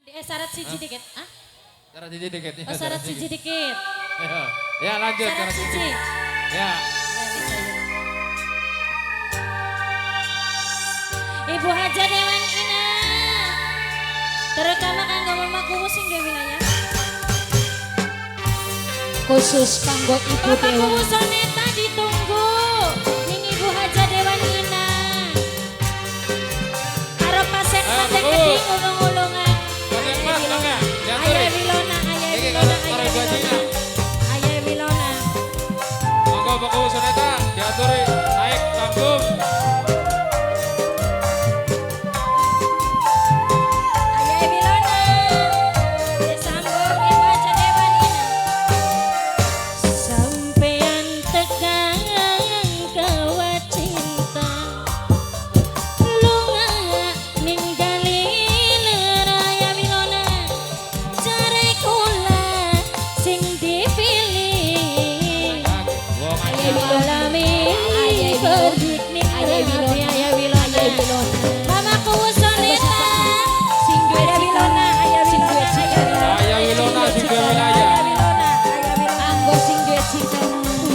Syarat siji dikit. Ah? Syarat siji dikit. Oh syarat siji dikit. Ya lanjut. Syarat siji. Ya. Ibu Haja Dewan Ina. Terutama kanggo mamaku sing di wilayah. Khusus kanggo Ibu Bapakku Dewan. Soneta ditunggu. Ning Ibu Haja Dewan Ina. Karo pasek pasek keding ulung-ulungan. Pasek mas mangga. Ayah Wilona, Ayah Iki Wilona, karo Ayah Ibu Haja. Wilona. Ayah Wilona. Monggo Bapak Soneta diaturi naik panggung. Ayah Wilona. Disambung Ibu Haja Dewan Ina. Sampean tegang kawa cinta. Lunga ninggali Ayah Wilona. Jare kula sing dipilih. Ayah Wilona milih berdik ning Ayah Wilona. Ayah Wilona. Mamaku Soneta sing duwe Wilona. Ayah Wilona. Ayah Wilona sing duwe wilayah. Ayah Wilona. Anggo sing duwe cinta.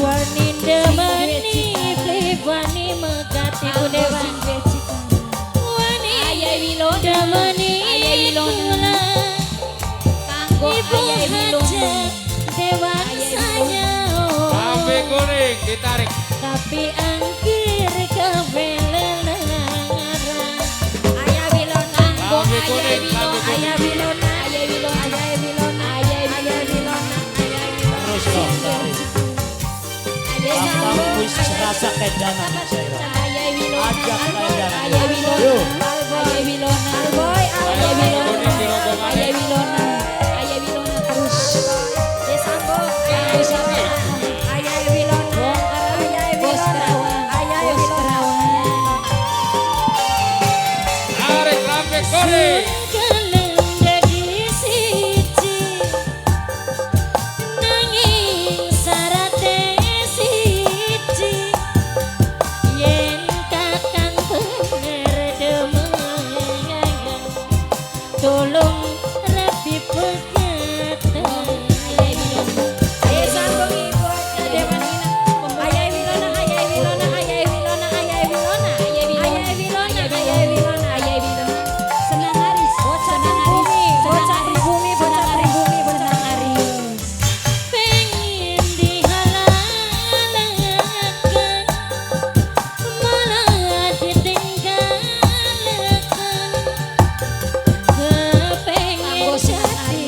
Wani demani plibani megati ku dewan. Wani Ayah Wilona demani Ayah Wilona. Kanggo Ibu Ayah Wilona. Haja Dewan saya. Sampai kuning ditarik. Tapi angkir kebelelengaran. Ayah Wilona. Sampai kuning, sampai kuning. Ayah Wilona. Ayah Wilona. Ayah Wilona. Ayah Wilona. Ayah Wilona. Terus dong dari Bambang wis rasa kedanan saya. Ayah Wilona. Ajak kedanan. Ayah Wilona. Yo. Ayah Wilona. Alboy. Ayah Wilona. Kuning di rombongan. Ayah Wilona. Ayah Wilona terus. Desambung. Ayah Wilona. Ayah Wilona. Ayah Wilona. Ayah Wilona. Tarik lambek kuning. Kalem jadi siji. Nanging sarate siji. Yen kakang bener demengan. Tolong rapi pegatan. Sambung Ibu Haja Dewan Ina. Ayah Wilona, Ayah Wilona, Ayah Wilona, Ayah Wilona, Ayah Wilona, Ayah Wilona, Ayah Wilona. Senang Aris, bocah pribumi, bocah pribumi, bocah pribumi, bocah Aris. Pengen dihalalkan, malah ditinggalkan. Kepengen jadi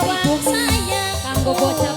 bawang sayang Kanggo bocah